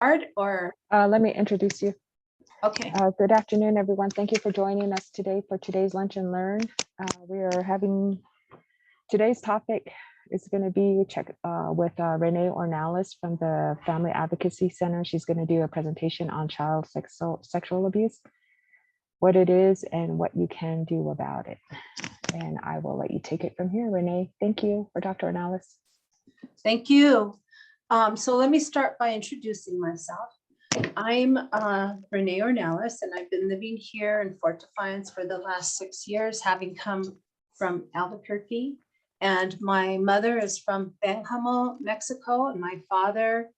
Art or Let me introduce you. okay. Good afternoon, everyone. Thank you for joining us today for today's Lunch and Learn. We are having today's topic is going to be with Renee Ornelas from the Family Advocacy Center. She's going to do a presentation on child sexual abuse, what it is and what you can do about it. And I will let you take it from here, Renee. Thank you for Dr. Ornelas. Thank you. So let me start by introducing myself. I'm Renee Ornelas, and I've been living here in Fort Defiance for the last 6 years, having come from Albuquerque. And my mother is from Pénjamo, Mexico, and my father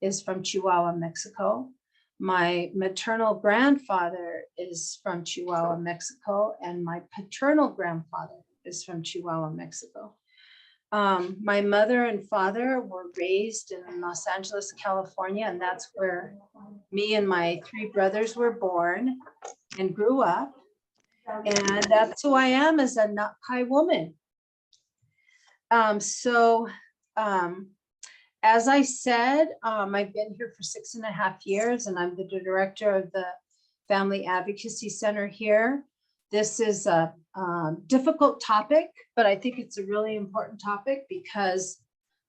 is from Chihuahua, Mexico. My maternal grandfather is from Chihuahua, Mexico, and my paternal grandfather is from Chihuahua, Mexico. My mother and father were raised in Los Angeles, California, and that's where me and my 3 brothers were born and grew up. And that's who I am as a Navajo woman. As I said, I've been here for 6.5 years, and I'm the director of the Family Advocacy Center here. This is a difficult topic, but I think it's a really important topic because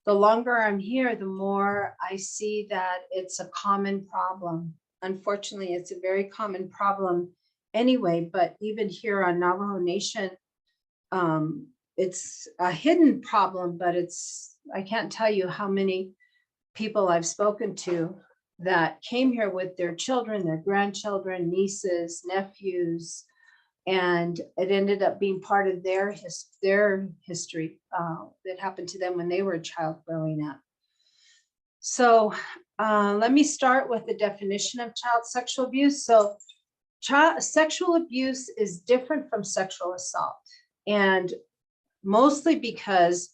the longer I'm here, the more I see that it's a common problem. Unfortunately, it's a very common problem anyway, but even here on Navajo Nation, it's a hidden problem, but I can't tell you how many people I've spoken to that came here with their children, their grandchildren, nieces, nephews, and it ended up being part of their history that happened to them when they were a child growing up. So let me start with the definition of child sexual abuse. So sexual abuse is different from sexual assault, and mostly because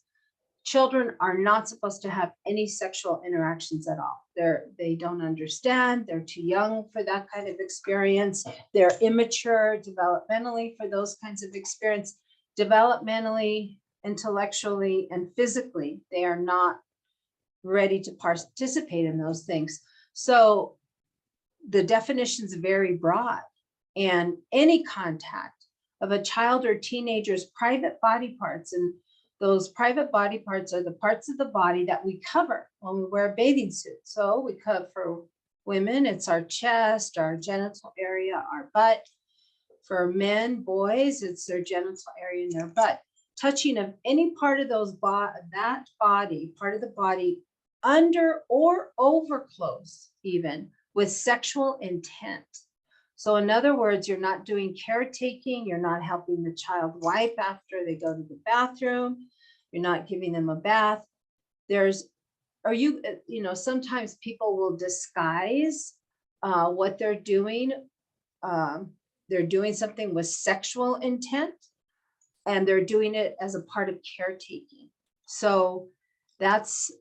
children are not supposed to have any sexual interactions at all. They don't understand, they're too young for that kind of experience. They're immature developmentally for those kinds of experience. Developmentally, intellectually, and physically, they are not ready to participate in those things. So the definition is very broad, and any contact of a child or teenager's private body parts, and those private body parts are the parts of the body that we cover when we wear a bathing suit. So we cover, for women, it's our chest, our genital area, our butt. For men, boys, it's their genital area and their butt. Touching of any part of that body, part of the body, under or over clothes, even with sexual intent. So in other words, you're not doing caretaking, you're not helping the child wipe after they go to the bathroom, you're not giving them a bath. Sometimes people will disguise what they're doing. They're doing something with sexual intent, and they're doing it as a part of caretaking. So that's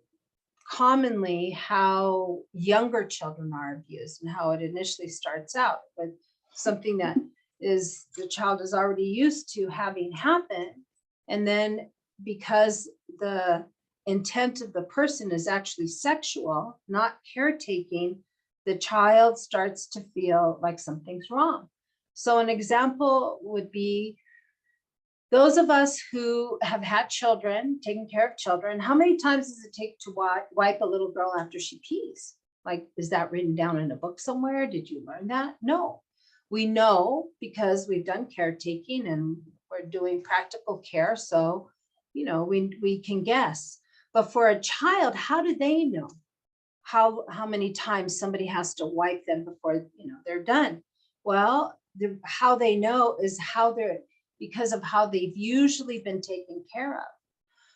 commonly how younger children are abused and how it initially starts out with something that the child is already used to having happen. And then because the intent of the person is actually sexual, not caretaking, the child starts to feel like something's wrong. So an example would be those of us who have had children, taken care of children. How many times does it take to wipe a little girl after she pees? Like, is that written down in a book somewhere? Did you learn that? No. We know because we've done caretaking and we're doing practical care. So, we can guess. But for a child, how do they know how many times somebody has to wipe them before, they're done? Well, how they know is because of how they've usually been taken care of.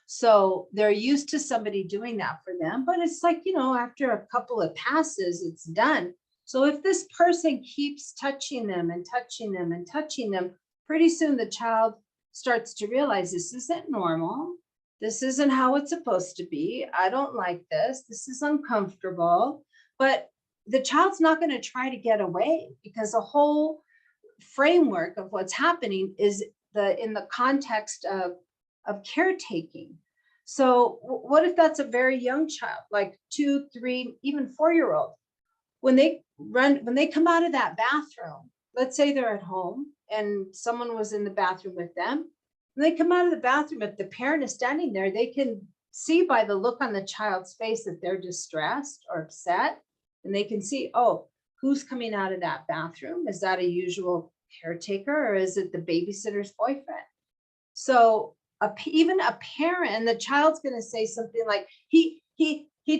So they're used to somebody doing that for them, but it's like, after a couple of passes, it's done. So if this person keeps touching them and touching them and touching them, pretty soon the child starts to realize this isn't normal. This isn't how it's supposed to be. I don't like this. This is uncomfortable. But the child's not going to try to get away because the whole framework of what's happening is in the context of caretaking. So what if that's a very young child, like 2, 3, even 4-year-old? when they come out of that bathroom, let's say they're at home and someone was in the bathroom with them, when they come out of the bathroom, if the parent is standing there, they can see by the look on the child's face that they're distressed or upset. And they can see, oh, who's coming out of that bathroom? Is that a usual caretaker or is it the babysitter's boyfriend? So even a parent, and the child's going to say something like, he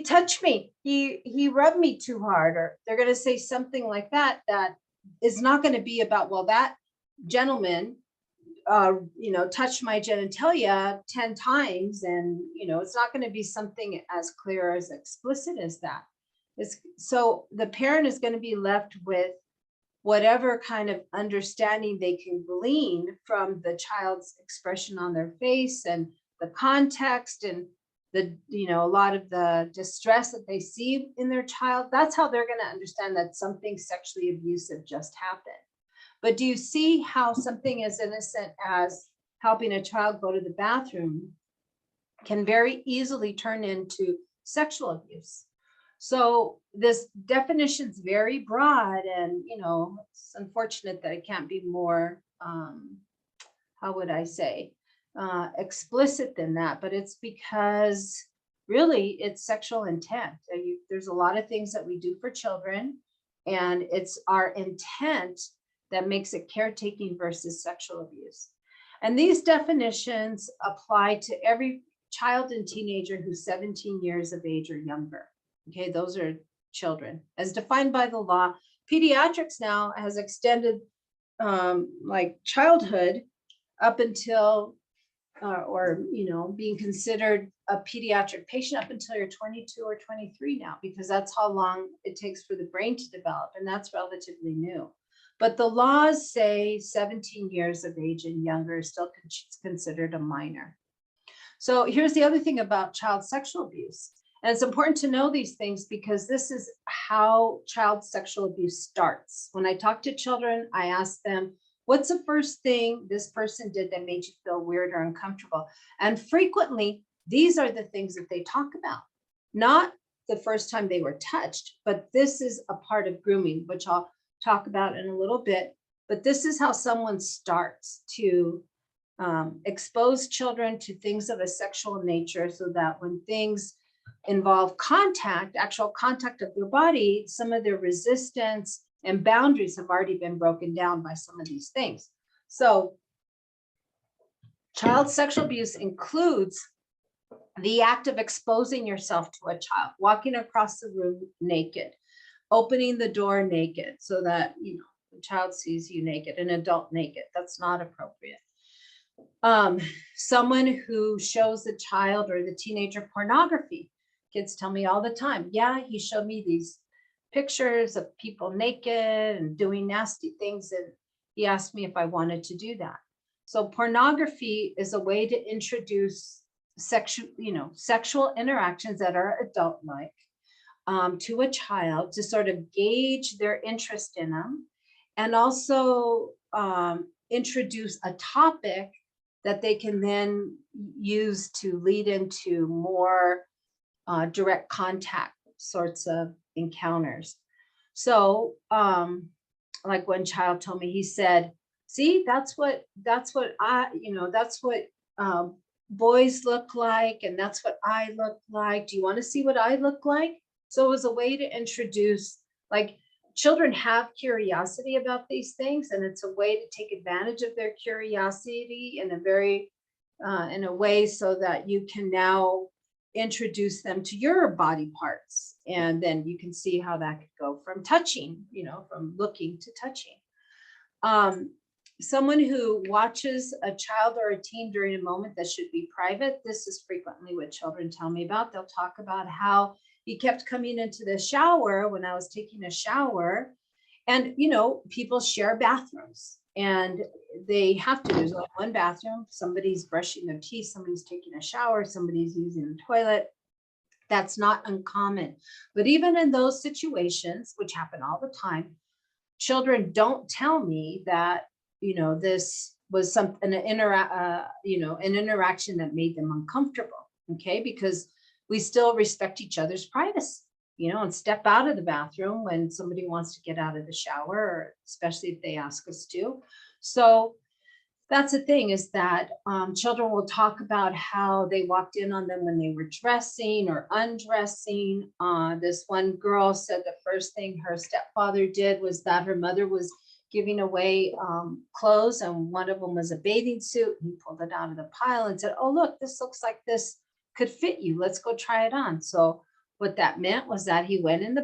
touched me, he rubbed me too hard, or they're going to say something like that, that is not going to be about, well, that gentleman touched my genitalia 10 times. And, it's not going to be something as clear, as explicit as that. So the parent is going to be left with whatever kind of understanding they can glean from the child's expression on their face and the context and a lot of the distress that they see in their child. That's how they're going to understand that something sexually abusive just happened. But do you see how something as innocent as helping a child go to the bathroom can very easily turn into sexual abuse? So this definition is very broad, and it's unfortunate that it can't be more how would I say explicit than that, but it's because really it's sexual intent. There's a lot of things that we do for children, and it's our intent that makes it caretaking versus sexual abuse. And these definitions apply to every child and teenager who's 17 years of age or younger. Okay, those are children as defined by the law. Pediatrics now has extended like childhood up until being considered a pediatric patient up until you're 22 or 23 now, because that's how long it takes for the brain to develop, and that's relatively new. But the laws say 17 years of age and younger is still considered a minor. So here's the other thing about child sexual abuse. And it's important to know these things because this is how child sexual abuse starts. When I talk to children, I ask them, what's the first thing this person did that made you feel weird or uncomfortable? And frequently, these are the things that they talk about. Not the first time they were touched, but this is a part of grooming, which I'll talk about in a little bit. But this is how someone starts to expose children to things of a sexual nature, so that when things involve contact, actual contact of their body, some of their resistance and boundaries have already been broken down by some of these things. So child sexual abuse includes the act of exposing yourself to a child, walking across the room naked, opening the door naked so that the child sees you naked, an adult naked. That's not appropriate. Someone who shows the child or the teenager pornography. Kids tell me all the time, yeah, he showed me these pictures of people naked and doing nasty things, and he asked me if I wanted to do that. So pornography is a way to introduce sexual interactions that are adult-like to a child, to sort of gauge their interest in them, and also introduce a topic that they can then use to lead into more direct contact sorts of encounters. So like one child told me, he said, see, that's what boys look like, and that's what I look like. Do you want to see what I look like? So it was a way to introduce, like, children have curiosity about these things, and it's a way to take advantage of their curiosity in a way so that you can now introduce them to your body parts. And then you can see how that could go from touching, from looking to touching. Someone who watches a child or a teen during a moment that should be private, this is frequently what children tell me about. They'll talk about how he kept coming into the shower when I was taking a shower. And, people share bathrooms, and they have to. There's only one bathroom. Somebody's brushing their teeth, somebody's taking a shower, somebody's using the toilet. That's not uncommon. But even in those situations, which happen all the time, children don't tell me that, this was an interaction that made them uncomfortable. Okay, because we still respect each other's privacy. and step out of the bathroom when somebody wants to get out of the shower, or especially if they ask us to. So that's the thing, is that children will talk about how they walked in on them when they were dressing or undressing. This one girl said the first thing her stepfather did was that her mother was giving away clothes, and one of them was a bathing suit. He pulled it out of the pile and said, "Oh, look, this looks like this could fit you. Let's go try it on." So what that meant was that he went in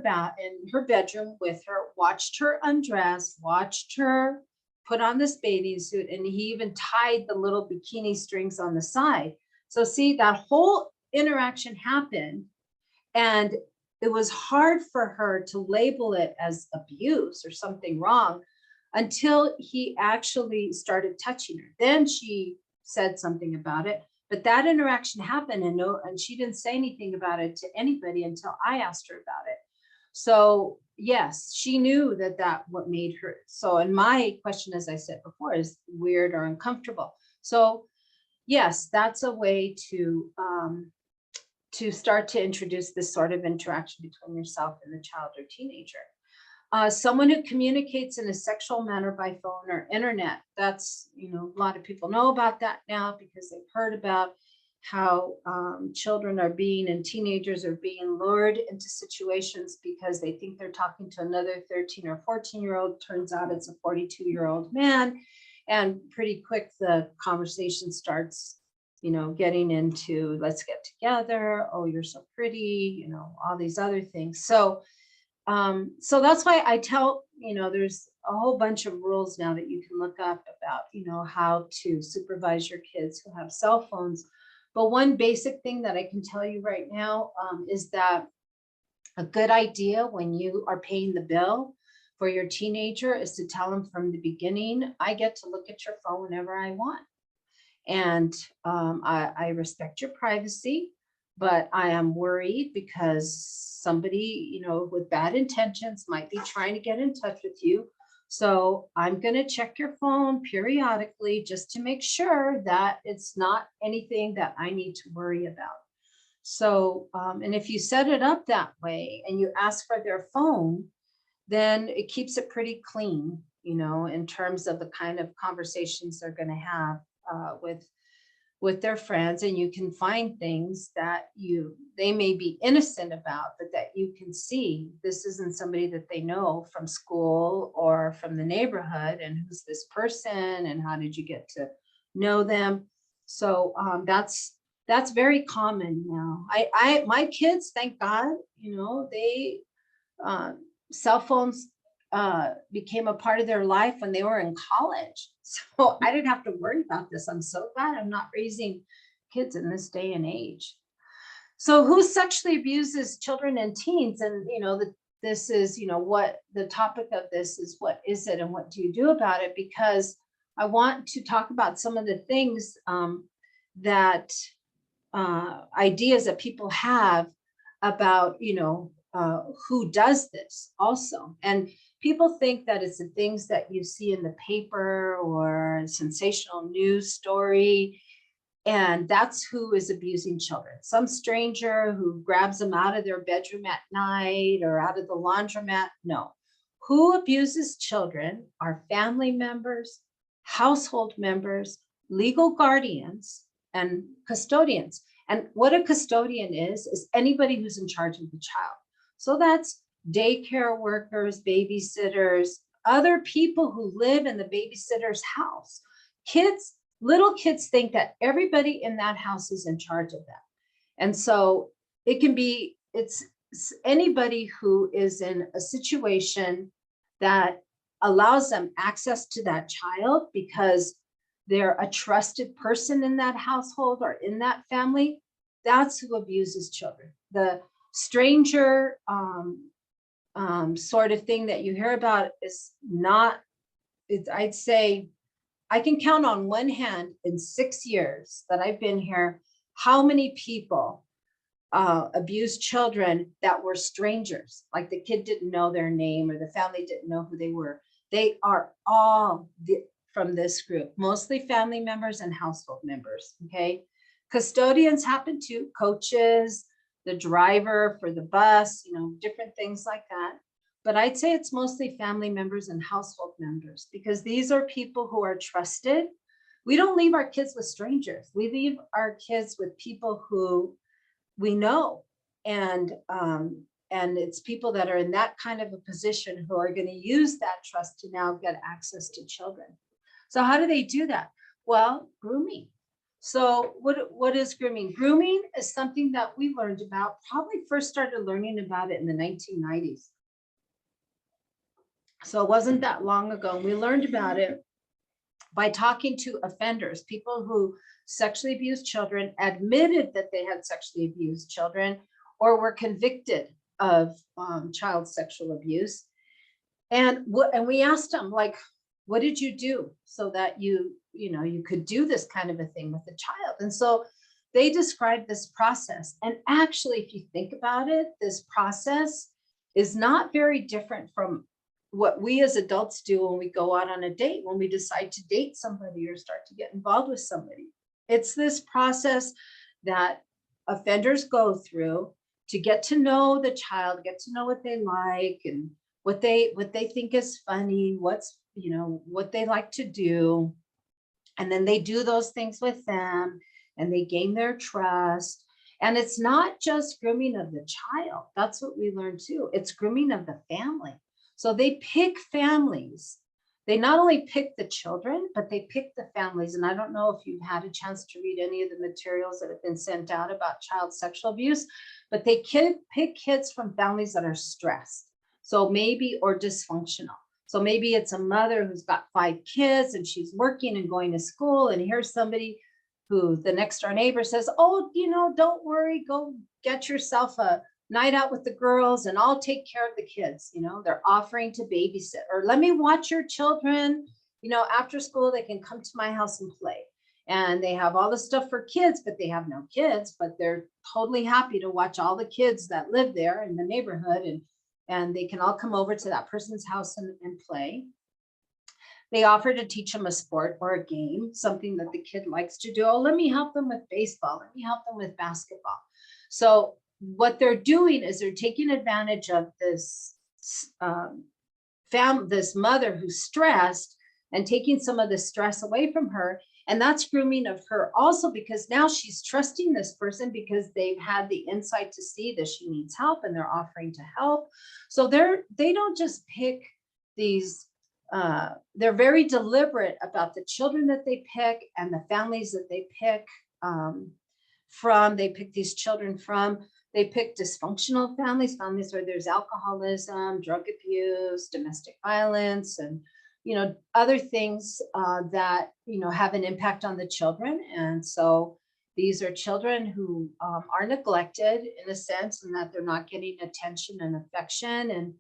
her bedroom with her, watched her undress, watched her put on this bathing suit, and he even tied the little bikini strings on the side. So see, that whole interaction happened, and it was hard for her to label it as abuse or something wrong until he actually started touching her. Then she said something about it, but that interaction happened, and she didn't say anything about it to anybody until I asked her about it. So yes, she knew that what made her. So, and my question, as I said before, is weird or uncomfortable. So yes, that's a way to start to introduce this sort of interaction between yourself and the child or teenager. Someone who communicates in a sexual manner by phone or internet. That's, a lot of people know about that now because they've heard about how children are being, and teenagers are being lured into situations because they think they're talking to another 13 or 14-year-old. Turns out it's a 42-year-old man. And pretty quick, the conversation starts, getting into, let's get together. Oh, you're so pretty, all these other things. So that's why I tell, there's a whole bunch of rules now that you can look up about, how to supervise your kids who have cell phones. But one basic thing that I can tell you right now is that a good idea when you are paying the bill for your teenager is to tell them from the beginning, I get to look at your phone whenever I want. And I respect your privacy, but I am worried because somebody, with bad intentions might be trying to get in touch with you. So I'm going to check your phone periodically just to make sure that it's not anything that I need to worry about. So, and if you set it up that way and you ask for their phone, then it keeps it pretty clean, in terms of the kind of conversations they're going to have with their friends. And you can find things that they may be innocent about, but that you can see this isn't somebody that they know from school or from the neighborhood, and who's this person and how did you get to know them. So that's very common now. My kids, thank God, they cell phones became a part of their life when they were in college. So I didn't have to worry about this. I'm so glad I'm not raising kids in this day and age. So who sexually abuses children and teens? And, this is, what the topic of this is, what is it and what do you do about it? Because I want to talk about some of the things that ideas that people have about, who does this also. And people think that it's the things that you see in the paper or a sensational news story. And that's who is abusing children. Some stranger who grabs them out of their bedroom at night or out of the laundromat. No. Who abuses children are family members, household members, legal guardians, and custodians. And what a custodian is anybody who's in charge of the child. So that's daycare workers, babysitters, other people who live in the babysitter's house. Little kids think that everybody in that house is in charge of them. And so it's anybody who is in a situation that allows them access to that child because they're a trusted person in that household or in that family. That's who abuses children. The stranger sort of thing that you hear about is not, I'd say, I can count on one hand in 6 years that I've been here, how many people abused children that were strangers, like the kid didn't know their name or the family didn't know who they were. They are all from this group, mostly family members and household members, okay? Custodians happen too, coaches, the driver for the bus, different things like that. But I'd say it's mostly family members and household members, because these are people who are trusted. We don't leave our kids with strangers. We leave our kids with people who we know. And it's people that are in that kind of a position who are going to use that trust to now get access to children. So how do they do that? Well, grooming. So what is grooming? Grooming is something that we learned about, probably first started learning about it in the 1990s. So it wasn't that long ago. We learned about it by talking to offenders, people who sexually abused children, admitted that they had sexually abused children, or were convicted of child sexual abuse. And we asked them, like, what did you do so that you could do this kind of a thing with a child? And so they described this process. And actually, if you think about it, this process is not very different from what we as adults do when we go out on a date, when we decide to date somebody or start to get involved with somebody. It's this process that offenders go through to get to know the child, get to know what they like and what they think is funny, what they like to do. And then they do those things with them and they gain their trust. And it's not just grooming of the child. That's what we learned too. It's grooming of the family. So they pick families. They not only pick the children, but they pick the families. And I don't know if you've had a chance to read any of the materials that have been sent out about child sexual abuse, but they pick kids from families that are stressed. So maybe, or dysfunctional. So maybe it's a mother who's got 5 kids and she's working and going to school. And here's somebody who the next door neighbor says, oh, don't worry, go get yourself a night out with the girls and I'll take care of the kids. They're offering to babysit, or let me watch your children, after school, they can come to my house and play. And they have all the stuff for kids, but they have no kids, but they're totally happy to watch all the kids that live there in the neighborhood. And they can all come over to that person's house and play. They offer to teach them a sport or a game, something that the kid likes to do. Oh, let me help them with baseball. Let me help them with basketball. So what they're doing is they're taking advantage of this this mother who's stressed and taking some of the stress away from her. And that's grooming of her also, because now she's trusting this person because they've had the insight to see that she needs help and they're offering to help. So they don't just pick these, they're very deliberate about the children that they pick and the families that they pick from. They pick these children from. They pick dysfunctional families where there's alcoholism, drug abuse, domestic violence, and other things that have an impact on the children. And so these are children who are neglected in a sense, and that they're not getting attention and affection,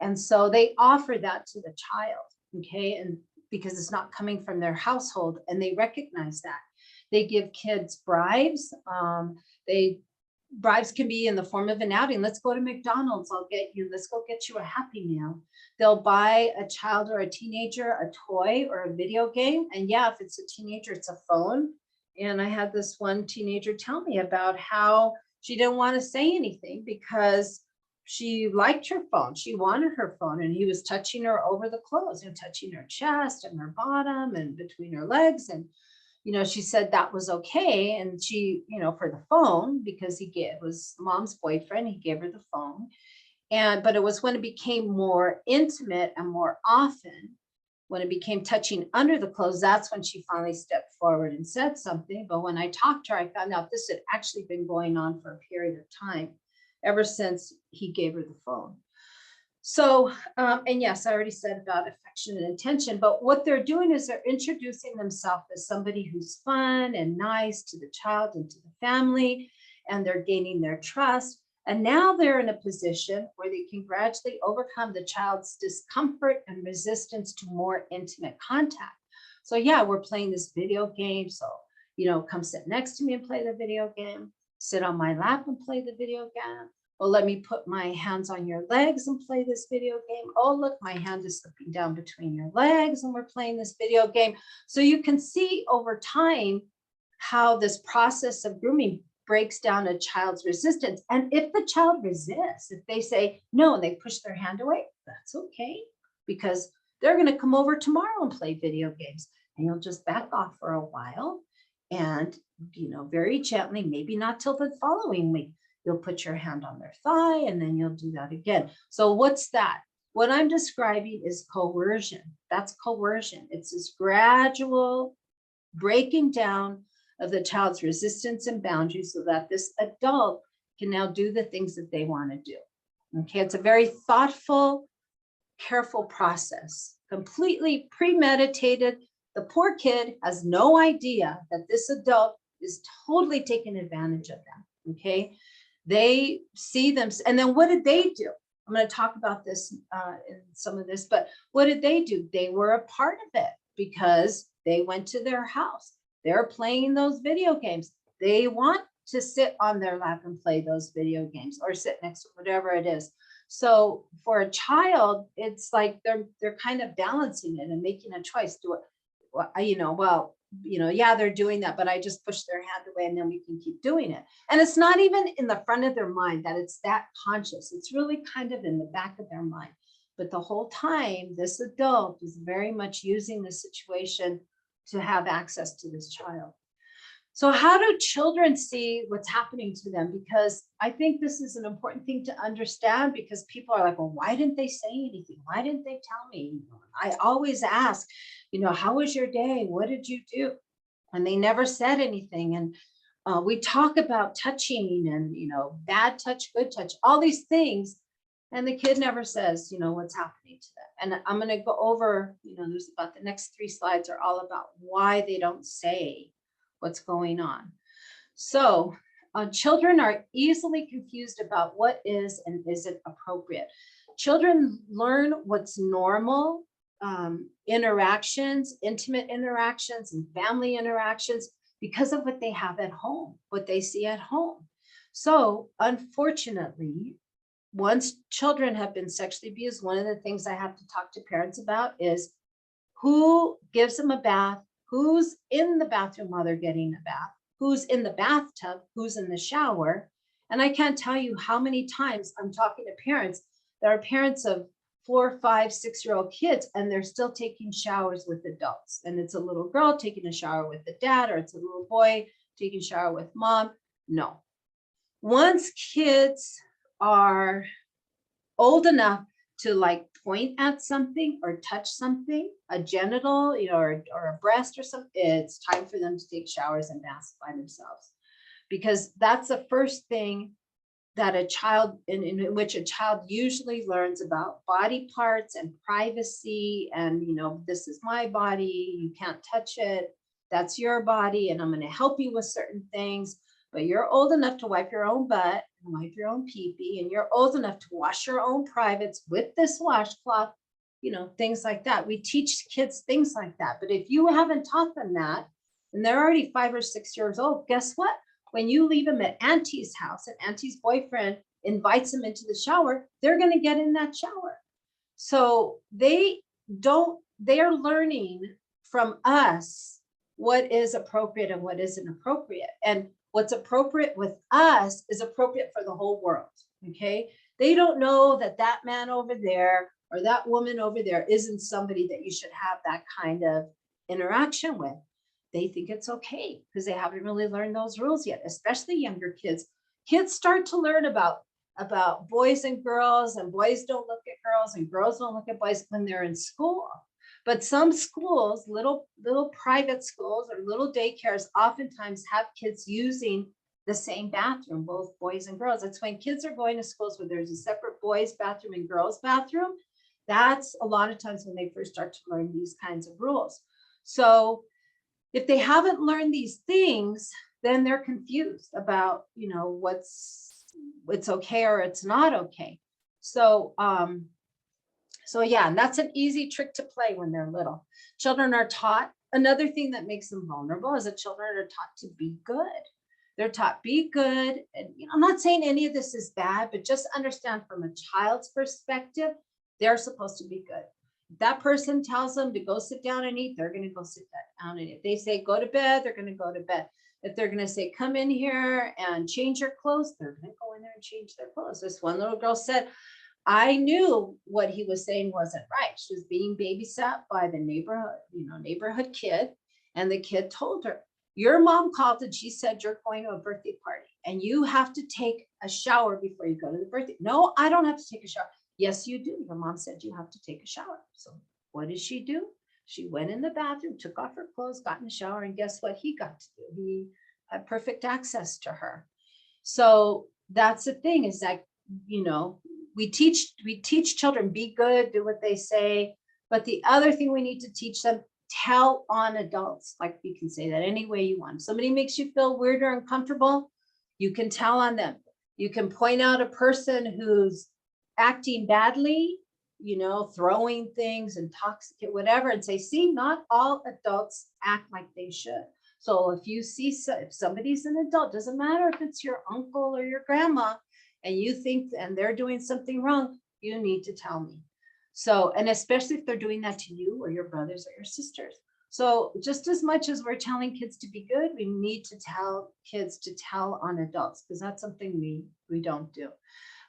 and so they offer that to the child, okay, and because it's not coming from their household, and they recognize that. They give kids bribes. Bribes can be in the form of an outing. Let's go to McDonald's. Let's go get you a Happy Meal. They'll buy a child or a teenager a toy or a video game. And yeah, if it's a teenager, it's a phone. And I had this one teenager tell me about how she didn't want to say anything because she liked her phone. She wanted her phone, and he was touching her over the clothes and touching her chest and her bottom and between her legs. And she said that was okay. And she, for the phone, because it was mom's boyfriend, he gave her the phone. But it was when it became more intimate and more often, when it became touching under the clothes, that's when she finally stepped forward and said something. But when I talked to her, I found out this had actually been going on for a period of time, ever since he gave her the phone. So, and yes, I already said about affection and attention, but what they're doing is they're introducing themselves as somebody who's fun and nice to the child and to the family, and they're gaining their trust. And now they're in a position where they can gradually overcome the child's discomfort and resistance to more intimate contact. So yeah, we're playing this video game. So, come sit next to me and play the video game, sit on my lap and play the video game. Well, let me put my hands on your legs and play this video game. Oh, look, my hand is slipping down between your legs and we're playing this video game. So you can see over time how this process of grooming breaks down a child's resistance. And if the child resists, if they say no and they push their hand away, that's okay, because they're going to come over tomorrow and play video games, and you'll just back off for a while. And, very gently, maybe not till the following week, you'll put your hand on their thigh, and then you'll do that again. So what's that? What I'm describing is coercion. That's coercion. It's this gradual breaking down of the child's resistance and boundaries so that this adult can now do the things that they want to do. Okay, it's a very thoughtful, careful process, completely premeditated. The poor kid has no idea that this adult is totally taking advantage of them. Okay, they see them, and then what did they do? I'm going to talk about this in some of this, but what did they do? They were a part of it because they went to their house. They're playing those video games. They want to sit on their lap and play those video games, or sit next to whatever it is. So for a child, it's like they're kind of balancing it and making a choice. Do it, yeah, they're doing that, but I just push their hand away and then we can keep doing it. And it's not even in the front of their mind that it's that conscious. It's really kind of in the back of their mind. But the whole time, this adult is very much using the situation to have access to this child. So how do children see what's happening to them? Because I think this is an important thing to understand, because people are like, well, why didn't they say anything? Why didn't they tell me? I always ask, how was your day? What did you do? And they never said anything. And we talk about touching and, bad touch, good touch, all these things. And the kid never says, what's happening to them. And I'm going to go over, there's about the next 3 slides are all about why they don't say what's going on. So children are easily confused about what is and isn't appropriate. Children learn what's normal, interactions, intimate interactions, and family interactions because of what they have at home, what they see at home. So unfortunately, once children have been sexually abused, one of the things I have to talk to parents about is who gives them a bath, who's in the bathroom while they're getting a bath, who's in the bathtub, who's in the shower. And I can't tell you how many times I'm talking to parents that are parents of 4, 5, 6-year-old kids, and they're still taking showers with adults. And it's a little girl taking a shower with the dad, or it's a little boy taking a shower with mom. No. Once kids are old enough to point at something or touch something, a genital, or a breast or something, it's time for them to take showers and baths by themselves, because that's the first thing that a child in which a child usually learns about body parts and privacy. And, this is my body, you can't touch it. That's your body. And I'm going to help you with certain things, but you're old enough to wipe your own butt and wipe your own pee-pee, and you're old enough to wash your own privates with this washcloth, things like that. We teach kids things like that. But if you haven't taught them that, and they're already 5 or 6 years old, guess what? When you leave them at Auntie's house and Auntie's boyfriend invites them into the shower, they're going to get in that shower. So they're learning from us what is appropriate and what isn't appropriate. And what's appropriate with us is appropriate for the whole world. Okay. They don't know that that man over there or that woman over there isn't somebody that you should have that kind of interaction with. They think it's okay because they haven't really learned those rules yet, especially younger kids. Kids start to learn about boys and girls, and boys don't look at girls and girls don't look at boys when they're in school. But some schools, little private schools or little daycares, oftentimes have kids using the same bathroom, both boys and girls. That's when kids are going to schools where there's a separate boys' bathroom and girls' bathroom. That's a lot of times when they first start to learn these kinds of rules. So if they haven't learned these things, then they're confused about, what's okay or it's not okay. So yeah, and that's an easy trick to play when they're little. Children are taught, another thing that makes them vulnerable is that children are taught to be good. They're taught be good. And I'm not saying any of this is bad, but just understand from a child's perspective, they're supposed to be good. If that person tells them to go sit down and eat, they're going to go sit down and eat. If they say go to bed, they're going to go to bed. If they're gonna say, come in here and change your clothes, they're gonna go in there and change their clothes. This one little girl said, I knew what he was saying wasn't right. She was being babysat by the neighborhood kid. And the kid told her, your mom called and she said you're going to a birthday party and you have to take a shower before you go to the birthday. No, I don't have to take a shower. Yes, you do. Your mom said you have to take a shower. So what did she do? She went in the bathroom, took off her clothes, got in the shower, and guess what he got to do? He had perfect access to her. So that's the thing, is that, we teach children, be good, do what they say. But the other thing we need to teach them, tell on adults. Like, you can say that any way you want. If somebody makes you feel weird or uncomfortable, you can tell on them. You can point out a person who's acting badly, throwing things, intoxicate, whatever, and say, see, not all adults act like they should. So if you see, if somebody's an adult, doesn't matter if it's your uncle or your grandma, and you think, and they're doing something wrong, you need to tell me. So, and especially if they're doing that to you or your brothers or your sisters. So just as much as we're telling kids to be good, we need to tell kids to tell on adults, because that's something we don't do.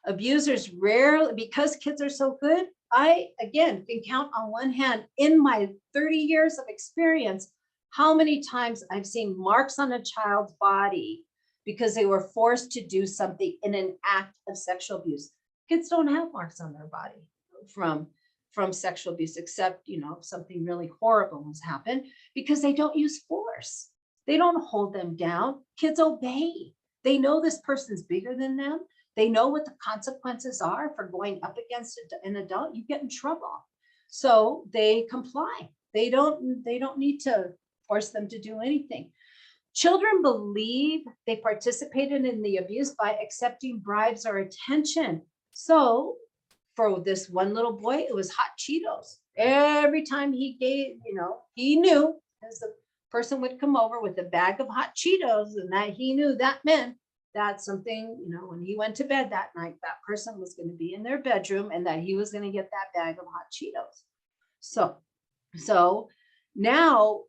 Abusers rarely, because kids are so good, I, again, can count on one hand in my 30 years of experience, how many times I've seen marks on a child's body because they were forced to do something in an act of sexual abuse. Kids don't have marks on their body from sexual abuse, except, something really horrible has happened, because they don't use force. They don't hold them down. Kids obey. They know this person's bigger than them. They know what the consequences are for going up against an adult. You get in trouble. So they comply. They don't need to force them to do anything. Children believe they participated in the abuse by accepting bribes or attention. So for this one little boy, it was hot Cheetos. Every time he gave, he knew, as the person would come over with a bag of hot Cheetos, and that he knew that meant that something, when he went to bed that night, that person was going to be in their bedroom and that he was going to get that bag of hot Cheetos. So now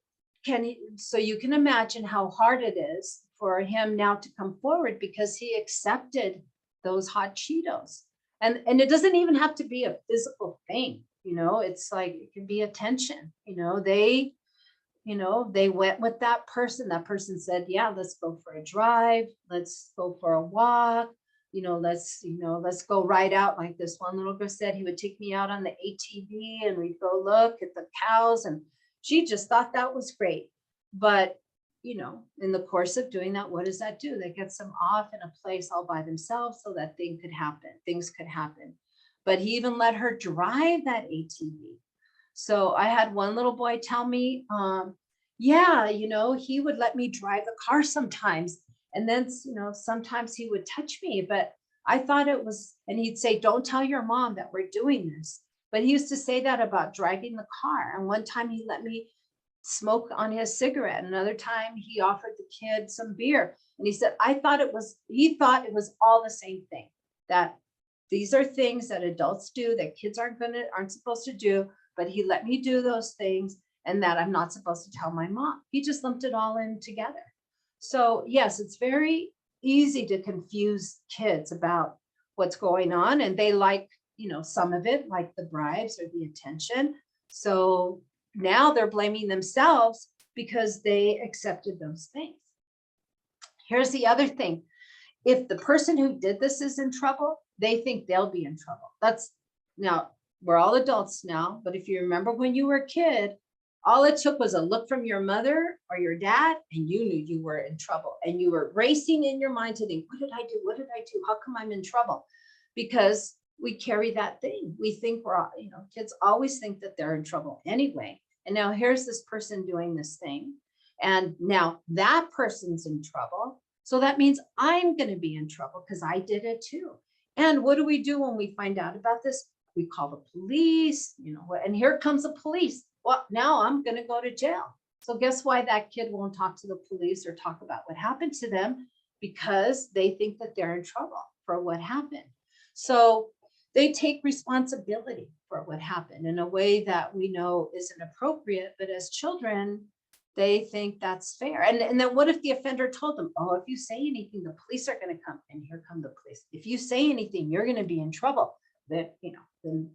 you can imagine how hard it is for him now to come forward, because he accepted those hot Cheetos. And it doesn't even have to be a physical thing, it's like, it can be attention. They went with that person. That person said, yeah, let's go for a drive. Let's go for a walk. Let's go ride out. Like this one little girl said, he would take me out on the ATV and we'd go look at the cows. And she just thought that was great. But, in the course of doing that, what does that do? That gets them off in a place all by themselves so that things could happen. But he even let her drive that ATV. So I had one little boy tell me, yeah, he would let me drive the car sometimes. And then, sometimes he would touch me, but I thought it was, and he'd say, don't tell your mom that we're doing this. But he used to say that about driving the car. And one time he let me smoke on his cigarette. Another time he offered the kid some beer. And he said, he thought it was all the same thing, that these are things that adults do that kids aren't supposed to do. But he let me do those things, and that I'm not supposed to tell my mom. He just lumped it all in together. So yes, it's very easy to confuse kids about what's going on, and they like, some of it, like the bribes or the attention. So now they're blaming themselves because they accepted those things. Here's the other thing. If the person who did this is in trouble, they think they'll be in trouble. Now, we're all adults now, but if you remember when you were a kid, all it took was a look from your mother or your dad, and you knew you were in trouble. And you were racing in your mind to think, what did I do? What did I do? How come I'm in trouble? Because we carry that thing. We think kids always think that they're in trouble anyway. And now here's this person doing this thing. And now that person's in trouble. So that means I'm going to be in trouble because I did it too. And what do we do when we find out about this? We call the police, and here comes the police. Well, now I'm going to go to jail. So guess why that kid won't talk to the police or talk about what happened to them? Because they think that they're in trouble for what happened. So they take responsibility for what happened in a way that we know isn't appropriate. But as children, They think that's fair. And then what if the offender told them, oh, if you say anything, the police are going to come, and here come the police. If you say anything, you're going to be in trouble. That, then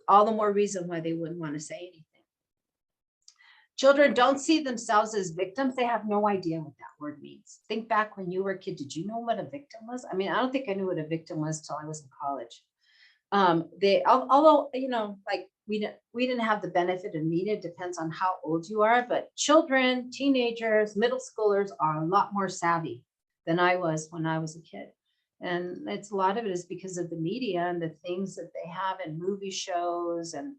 all the more reason why they wouldn't want to say anything. Children don't see themselves as victims. They have no idea what that word means. Think back when you were a kid. Did you know what a victim was? I mean, I don't think I knew what a victim was till I was in college. Although, like we didn't have the benefit of media. It depends on how old you are, but children, teenagers, middle schoolers are a lot more savvy than I was when I was a kid. And a lot of it is because of the media and the things that they have in movie shows and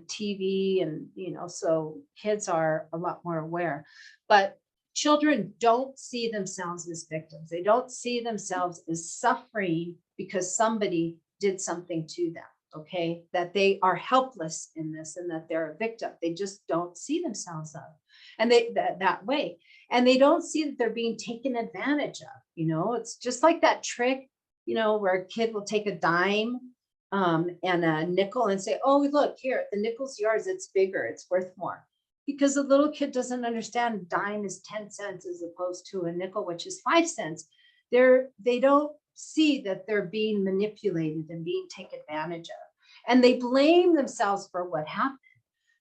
TV, and so kids are a lot more aware. But children don't see themselves as victims. They don't see themselves as suffering because somebody did something to them. Okay, that they are helpless in this and that they're a victim. They just don't see themselves and that way. And they don't see that they're being taken advantage of. It's just like that trick, where a kid will take a dime and a nickel and say, oh, look here, the nickel's yours, it's bigger, it's worth more. Because the little kid doesn't understand dime is 10 cents as opposed to a nickel, which is 5 cents. They don't see that they're being manipulated and being taken advantage of. And they blame themselves for what happened.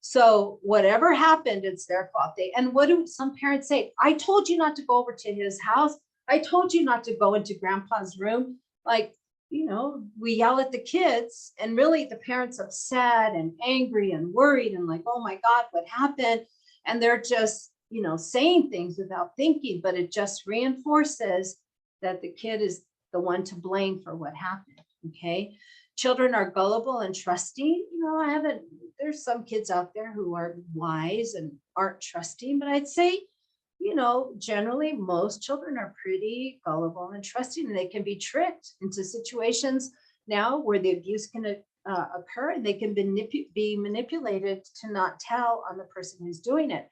So whatever happened, it's their fault. And what do some parents say? I told you not to go over to his house. I told you not to go into grandpa's room. Like, we yell at the kids, and really the parents upset and angry and worried and like, oh my God, what happened? And they're just, saying things without thinking, but it just reinforces that the kid is the one to blame for what happened. Okay. Children are gullible and trusting. There's some kids out there who are wise and aren't trusting, but I'd say, generally most children are pretty gullible and trusting, and they can be tricked into situations now where the abuse can occur, and they can be manipulated to not tell on the person who's doing it.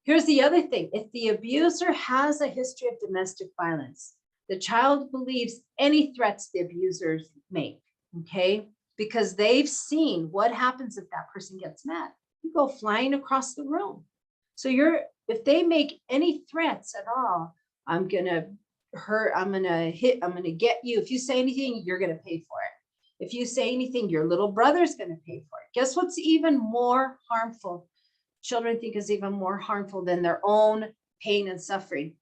Here's the other thing. If the abuser has a history of domestic violence, the child believes any threats the abusers make, okay? Because they've seen what happens if that person gets mad. You go flying across the room. So if they make any threats at all, I'm gonna hurt, I'm gonna get you. If you say anything, you're gonna pay for it. If you say anything, your little brother's gonna pay for it. Guess what's even more harmful? Children think is even more harmful than their own pain and suffering.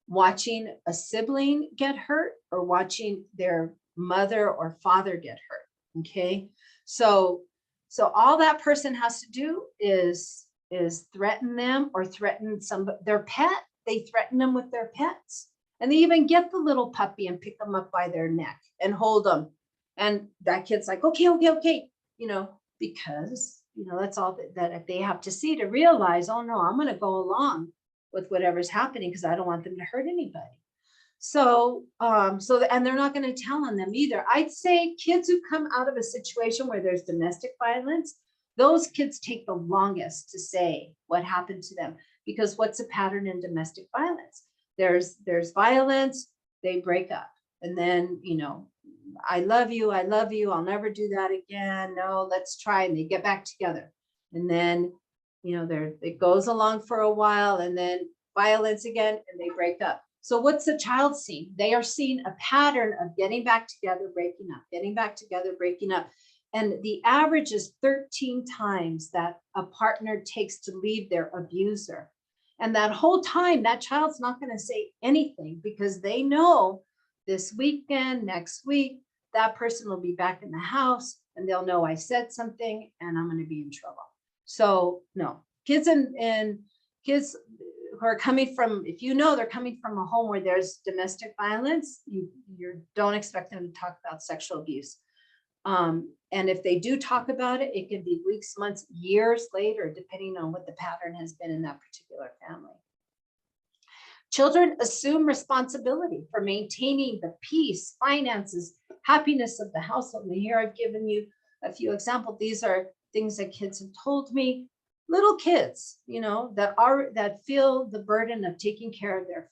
Watching a sibling get hurt or watching their mother or father get hurt. Okay. So all that person has to do is threaten them or threaten their pet. They threaten them with their pets. And they even get the little puppy and pick them up by their neck and hold them. And that kid's like, okay, because, that's all that they have to see to realize, oh no, I'm going to go along with whatever's happening because I don't want them to hurt anybody. So, and they're not going to tell on them either. I'd say kids who come out of a situation where there's domestic violence, those kids take the longest to say what happened to them, because what's a pattern in domestic violence? There's violence, they break up, and then, I love you, I'll never do that again. No, let's try. And they get back together. And then, it goes along for a while, and then violence again, and they break up. So what's the child seeing? They are seeing a pattern of getting back together, breaking up, getting back together, breaking up. And the average is 13 times that a partner takes to leave their abuser. And that whole time, that child's not going to say anything because they know this weekend, next week, that person will be back in the house and they'll know I said something and I'm going to be in trouble. So no, kids and kids who are coming from, if they're coming from a home where there's domestic violence, you don't expect them to talk about sexual abuse. And if they do talk about it, it can be weeks, months, years later, depending on what the pattern has been in that particular family. Children assume responsibility for maintaining the peace, finances, happiness of the household. And here I've given you a few examples. These are things that kids have told me. Little kids, that feel the burden of taking care of their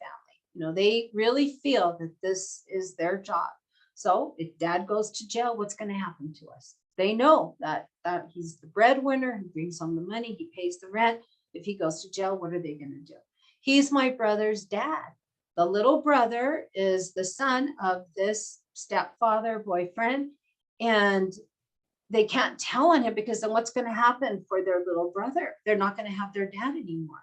family. They really feel that this is their job. So if dad goes to jail, what's going to happen to us? They know that he's the breadwinner, he brings home the money, he pays the rent. If he goes to jail, what are they going to do? He's my brother's dad. The little brother is the son of this stepfather boyfriend, and they can't tell on him because then what's going to happen for their little brother? They're not going to have their dad anymore.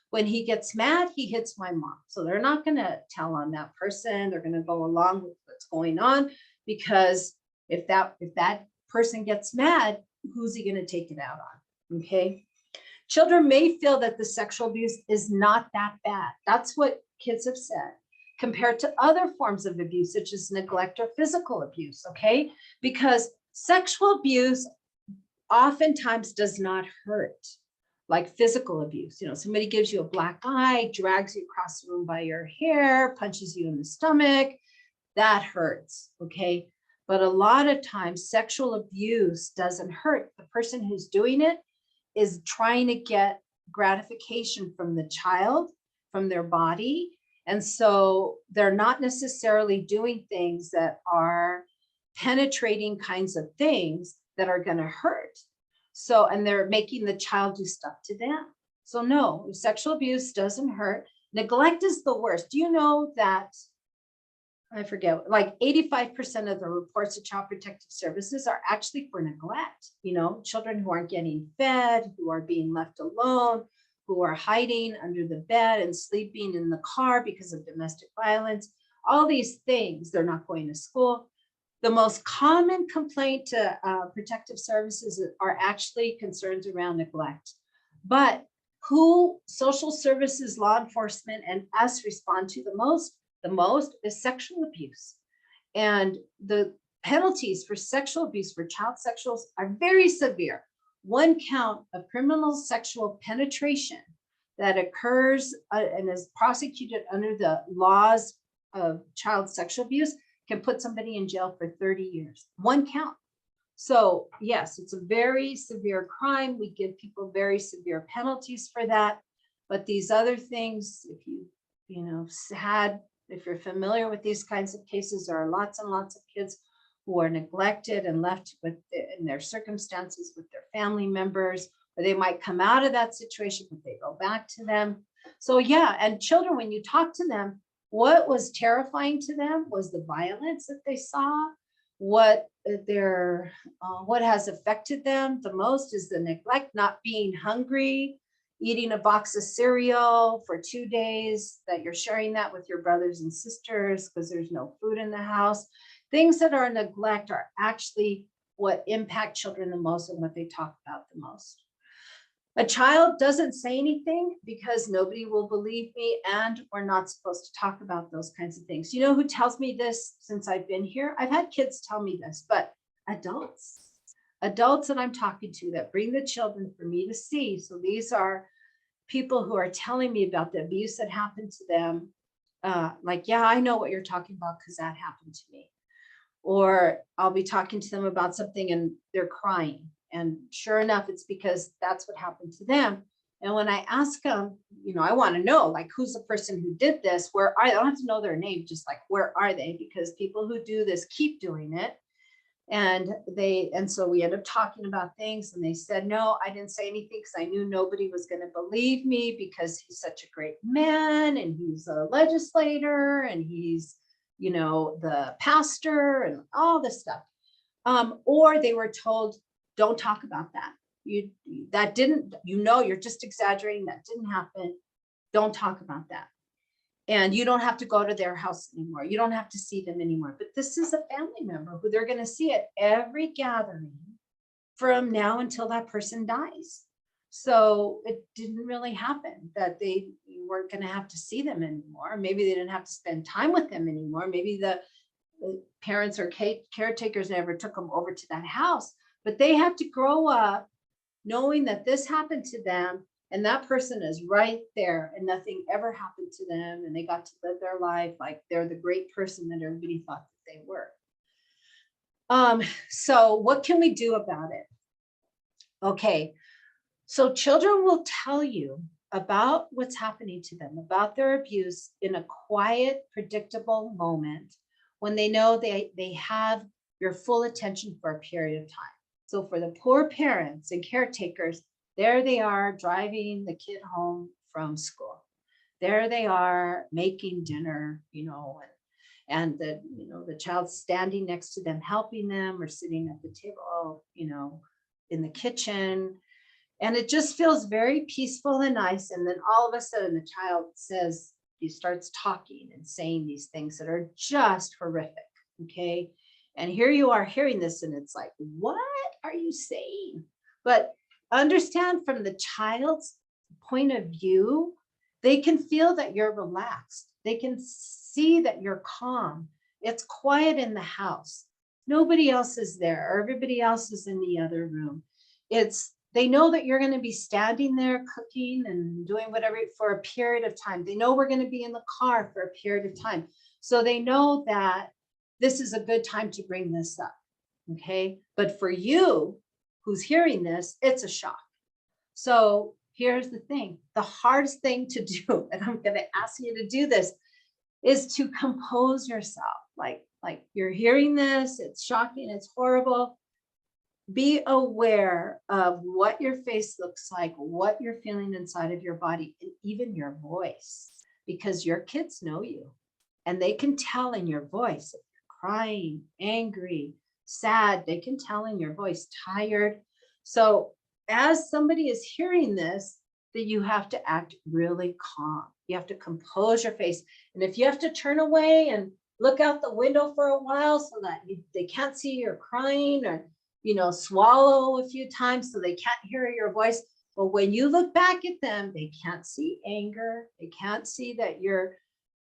When he gets mad, he hits my mom. So they're not going to tell on that person. They're going to go along with what's going on, because if that person gets mad, who's he going to take it out on? Okay. Children may feel that the sexual abuse is not that bad. That's what kids have said, compared to other forms of abuse, such as neglect or physical abuse. Okay. Because sexual abuse oftentimes does not hurt like physical abuse. You know, somebody gives you a black eye, drags you across the room by your hair, punches you in the stomach, that hurts. Okay. But a lot of times sexual abuse doesn't hurt. The person who's doing it is trying to get gratification from the child, from their body. And so they're not necessarily doing things that are penetrating kinds of things that are going to hurt. So, and they're making the child do stuff to them. So no, sexual abuse doesn't hurt. Neglect is the worst. Do you know that, I forget, like 85% of the reports of Child Protective Services are actually for neglect. You know, children who aren't getting fed, who are being left alone, who are hiding under the bed and sleeping in the car because of domestic violence, all these things. They're not going to school. The most common complaint to protective services are actually concerns around neglect. But who social services, law enforcement, and us respond to the most is sexual abuse. And the penalties for sexual abuse for child sexuals are very severe. 1 count of criminal sexual penetration that occurs and is prosecuted under the laws of child sexual abuse can put somebody in jail for 30 years. 1 count. So yes, it's a very severe crime. We give people very severe penalties for that. But these other things, if if you're familiar with these kinds of cases, there are lots and lots of kids who are neglected and left in their circumstances with their family members, or they might come out of that situation, but they go back to them. So yeah, and children, when you talk to them, what was terrifying to them was the violence that they saw. What has affected them the most is the neglect, not being hungry, eating a box of cereal for 2 days, that you're sharing that with your brothers and sisters because there's no food in the house. Things that are neglect are actually what impact children the most and what they talk about the most. A child doesn't say anything because nobody will believe me, and we're not supposed to talk about those kinds of things. You know who tells me this since I've been here? I've had kids tell me this, but adults that I'm talking to that bring the children for me to see. So these are people who are telling me about the abuse that happened to them. Like, yeah, I know what you're talking about because that happened to me. Or I'll be talking to them about something and they're crying. And sure enough, it's because that's what happened to them. And when I ask them, I want to know, like, who's the person who did this? I don't have to know their name, just like, where are they? Because people who do this keep doing it. And so we end up talking about things, and they said, no, I didn't say anything because I knew nobody was going to believe me because he's such a great man and he's a legislator and he's, the pastor and all this stuff. Or they were told, don't talk about that. You're just exaggerating. That didn't happen. Don't talk about that. And you don't have to go to their house anymore. You don't have to see them anymore. But this is a family member who they're going to see at every gathering from now until that person dies. So it didn't really happen that you weren't going to have to see them anymore. Maybe they didn't have to spend time with them anymore. Maybe the parents or caretakers never took them over to that house, but they have to grow up knowing that this happened to them. And that person is right there and nothing ever happened to them. And they got to live their life like they're the great person that everybody thought that they were. So what can we do about it? Okay. So children will tell you about what's happening to them, about their abuse in a quiet, predictable moment when they know they have your full attention for a period of time. So for the poor parents and caretakers, There they are driving the kid home from school. There they are making dinner, and the child's standing next to them, helping them, or sitting at the table, in the kitchen. And it just feels very peaceful and nice. And then all of a sudden the child he starts talking and saying these things that are just horrific. Okay. And here you are hearing this, and it's like, what are you saying? But understand, from the child's point of view, they can feel that you're relaxed. They can see that you're calm. It's quiet in the house. Nobody else is there, or everybody else is in the other room. They know that you're going to be standing there cooking and doing whatever for a period of time. They know we're going to be in the car for a period of time. So they know that this is a good time to bring this up. Okay. But for you who's hearing this, it's a shock. So here's the thing. The hardest thing to do, and I'm going to ask you to do this, is to compose yourself. Like you're hearing this, it's shocking, it's horrible. Be aware of what your face looks like, what you're feeling inside of your body, and even your voice, because your kids know you and they can tell in your voice if you're crying, angry, sad. They can tell in your voice, tired. So as somebody is hearing this, that you have to act really calm. You have to compose your face. And if you have to turn away and look out the window for a while so that they can't see you're crying, or swallow a few times so they can't hear your voice. But when you look back at them, they can't see anger. They can't see that you're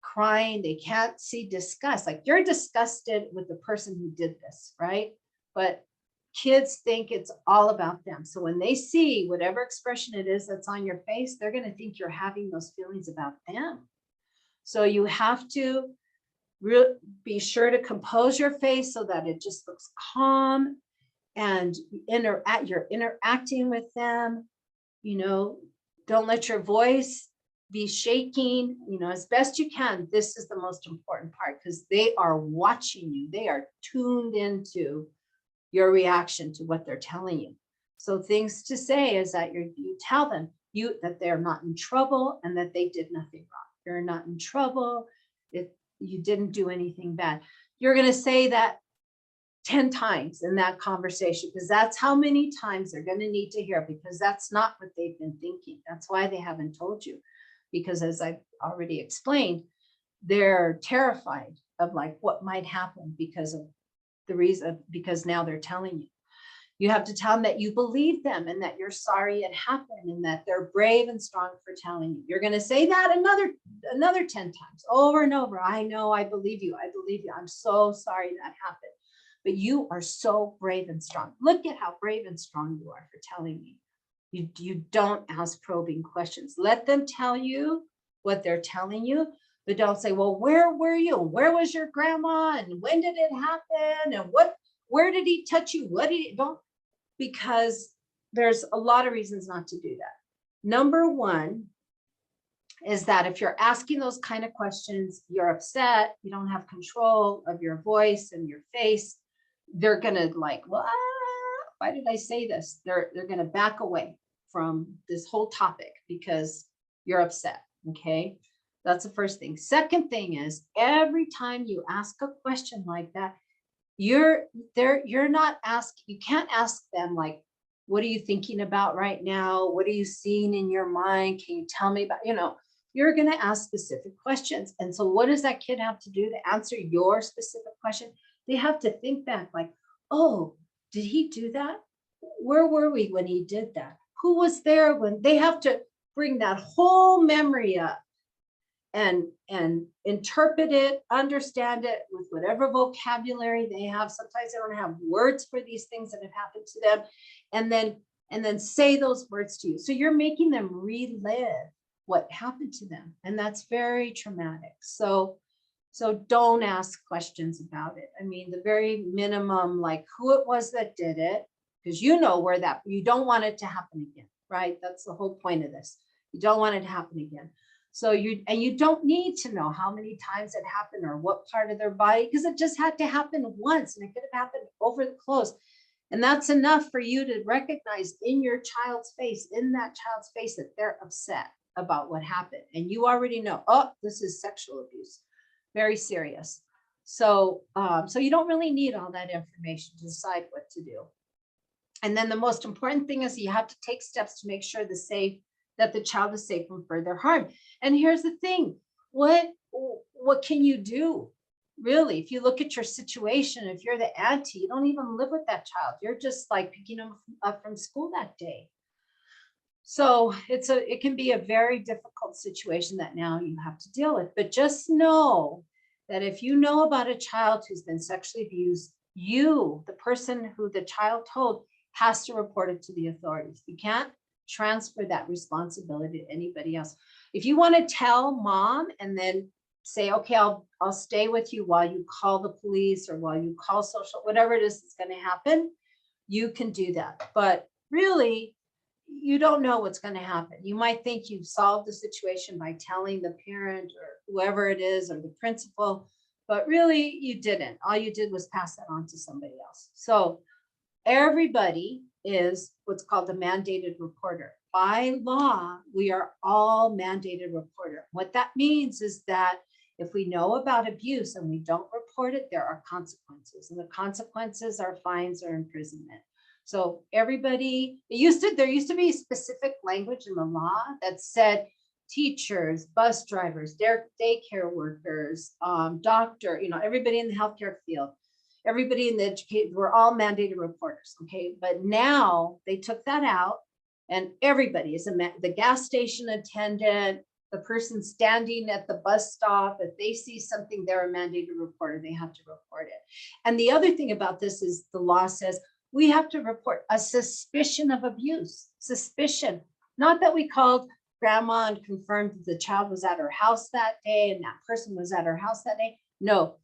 crying. They can't see disgust. Like, you're disgusted with the person who did this, right? But kids think it's all about them. So when they see whatever expression it is that's on your face, they're going to think you're having those feelings about them. So you have to be sure to compose your face so that it just looks calm. And you're interacting with them, don't let your voice be shaking, as best you can. This is the most important part, because they are watching you. They are tuned into your reaction to what they're telling you. So things to say is that you tell them that they're not in trouble and that they did nothing wrong. You're not in trouble. You didn't do anything bad. You're going to say that 10 times in that conversation, because that's how many times they're going to need to hear, because that's not what they've been thinking. That's why they haven't told you, because as I've already explained, they're terrified of what might happen because of the reason, because now they're telling you. You have to tell them that you believe them and that you're sorry it happened and that they're brave and strong for telling you. You're going to say that another 10 times over and over. I know, I believe you. I believe you. I'm so sorry that happened. But you are so brave and strong. Look at how brave and strong you are for telling me. You don't ask probing questions. Let them tell you what they're telling you, but don't say, well, where were you? Where was your grandma? And when did it happen? And where did he touch you? Don't, because there's a lot of reasons not to do that. Number one is that if you're asking those kind of questions, you're upset, you don't have control of your voice and your face. They're gonna why did I say this? They're gonna back away from this whole topic because you're upset. Okay, that's the first thing. Second thing is, every time you ask a question like that, you can't ask them what are you thinking about right now? What are you seeing in your mind? Can you tell me about, you're going to ask specific questions. And so what does that kid have to do to answer your specific question? They have to think back oh, did he do that? Where were we when he did that? Who was there when? They have to bring that whole memory up and interpret it, understand it with whatever vocabulary they have. Sometimes they don't have words for these things that have happened to them, and then say those words to you. So you're making them relive what happened to them, and that's very traumatic. So don't ask questions about it. I mean, the very minimum, who it was that did it, because you don't want it to happen again, right? That's the whole point of this. You don't want it to happen again. So you don't need to know how many times it happened or what part of their body, because it just had to happen once, and it could have happened over the close. And that's enough for you to recognize in your child's face, in that child's face, that they're upset about what happened. And you already know, oh, this is sexual abuse, very serious. So, so you don't really need all that information to decide what to do. And then the most important thing is you have to take steps to make sure that the child is safe from further harm. And here's the thing, what can you do? Really, if you look at your situation, if you're the auntie, you don't even live with that child. You're just like picking them up from school that day. So it can be a very difficult situation that now you have to deal with. But just know that if you know about a child who's been sexually abused, you, the person who the child told, has to report it to the authorities. You can't transfer that responsibility to anybody else. If you want to tell mom and then say, okay, I'll stay with you while you call the police or while you call social, whatever it is that's going to happen, you can do that. But really, you don't know what's going to happen. You might think you've solved the situation by telling the parent or whoever it is or the principal, but really you didn't. All you did was pass that on to somebody else. So everybody is what's called a mandated reporter. By law, we are all mandated reporter. What that means is that if we know about abuse and we don't report it, there are consequences, and the consequences are fines or imprisonment. So everybody, there used to be specific language in the law that said teachers, bus drivers, daycare workers, doctor, everybody in the healthcare field, everybody in the education, we're all mandated reporters, okay? But now they took that out and everybody is the gas station attendant, the person standing at the bus stop, if they see something, they're a mandated reporter, they have to report it. And the other thing about this is the law says we have to report a suspicion of abuse, suspicion, not that we called grandma and confirmed that the child was at her house that day and that person was at her house that day. No,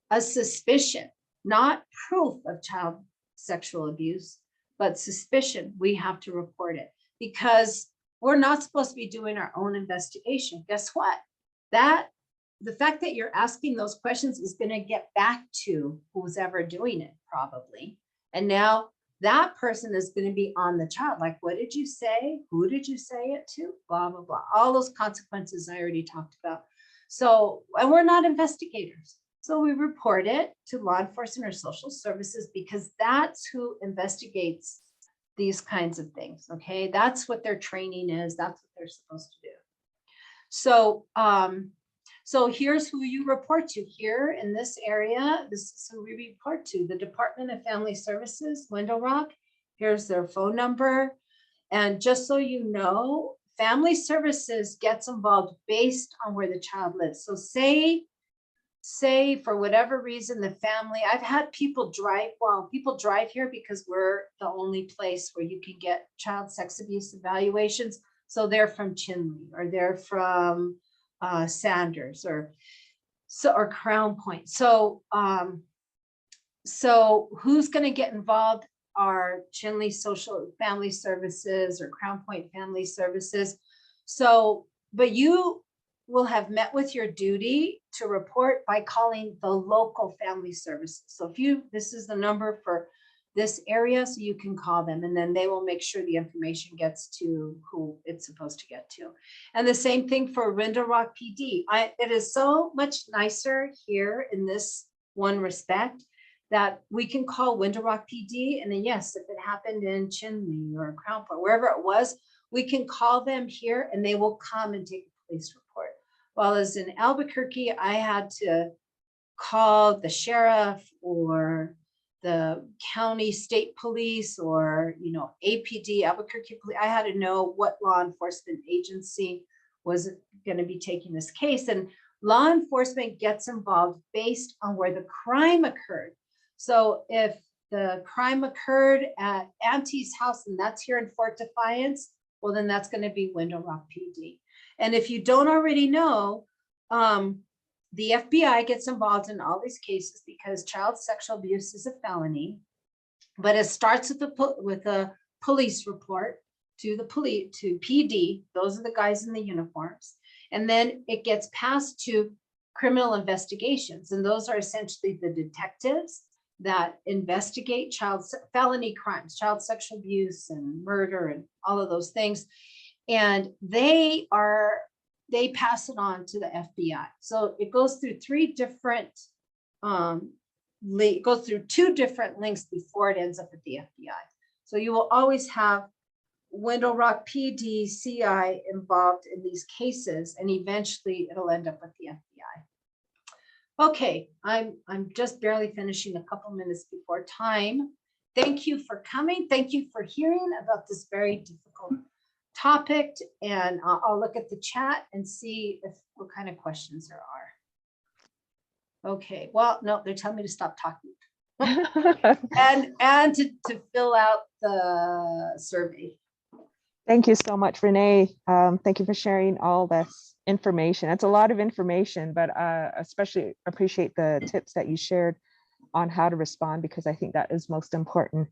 a suspicion, not proof of child sexual abuse, but suspicion. We have to report it because we're not supposed to be doing our own investigation. Guess what? The fact that you're asking those questions is going to get back to who's ever doing it, probably. And now that person is going to be on the child. Like, what did you say? Who did you say it to? Blah, blah, blah. All those consequences I already talked about. So, and we're not investigators. So we report it to law enforcement or social services because that's who investigates these kinds of things. Okay, that's what their training is. That's what they're supposed to do. So, so here's who you report to here in this area. This is who we report to, the Department of Family Services, Window Rock. Here's their phone number. And just so you know, Family Services gets involved based on where the child lives. So say for whatever reason, the family, I've had people drive here because we're the only place where you can get child sex abuse evaluations. So they're from Chinle or they're from Sanders or Crown Point. So so who's going to get involved are Chinle Social Family Services or Crown Point Family Services. So, but you will have met with your duty to report by calling the local family services. So this is the number for this area, so you can call them and then they will make sure the information gets to who it's supposed to get to. And the same thing for Window Rock PD. It is so much nicer here in this one respect that we can call Window Rock PD. And then yes, if it happened in Chinle or Crown Point, wherever it was, we can call them here and they will come and take a police report. While as in Albuquerque, I had to call the sheriff or the county state police or, APD, Albuquerque police. I had to know what law enforcement agency was going to be taking this case. And law enforcement gets involved based on where the crime occurred. So if the crime occurred at Auntie's house and that's here in Fort Defiance, well, then that's going to be Window Rock PD. And if you don't already know, the FBI gets involved in all these cases because child sexual abuse is a felony, but it starts with a police report to PD. Those are the guys in the uniforms. And then it gets passed to criminal investigations. And those are essentially the detectives that investigate felony crimes, child sexual abuse and murder and all of those things. And they pass it on to the FBI. So it goes through it goes through 2 different links before it ends up at the FBI. So you will always have Window Rock PD, CI involved in these cases, and eventually it'll end up with the FBI. Okay, I'm just barely finishing a couple minutes before time. Thank you for coming. Thank you for hearing about this very difficult topic, and I'll look at the chat and see what kind of questions there are. Okay, well, no, they're telling me to stop talking and to fill out the survey. Thank you so much, Renee. Thank you for sharing all this information. It's a lot of information, but especially appreciate the tips that you shared on how to respond, because I think that is most important.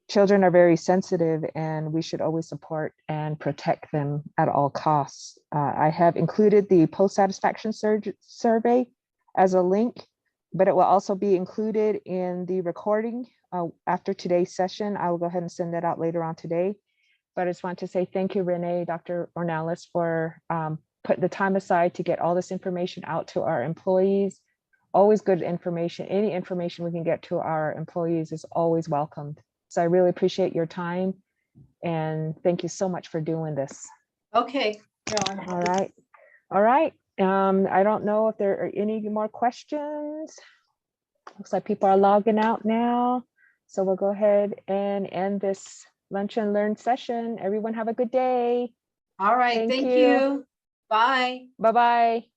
Children are very sensitive, and we should always support and protect them at all costs. I have included the post-satisfaction survey as a link, but it will also be included in the recording after today's session. I will go ahead and send that out later on today. But I just want to say thank you, Renee, Dr. Ornelas, for putting the time aside to get all this information out to our employees. Always good information. Any information we can get to our employees is always welcomed. So I really appreciate your time, and thank you so much for doing this. Okay. All right. All right. I don't know if there are any more questions. Looks like people are logging out now. So we'll go ahead and end this Lunch and Learn session. Everyone have a good day. All right. Thank you. Bye. Bye-bye.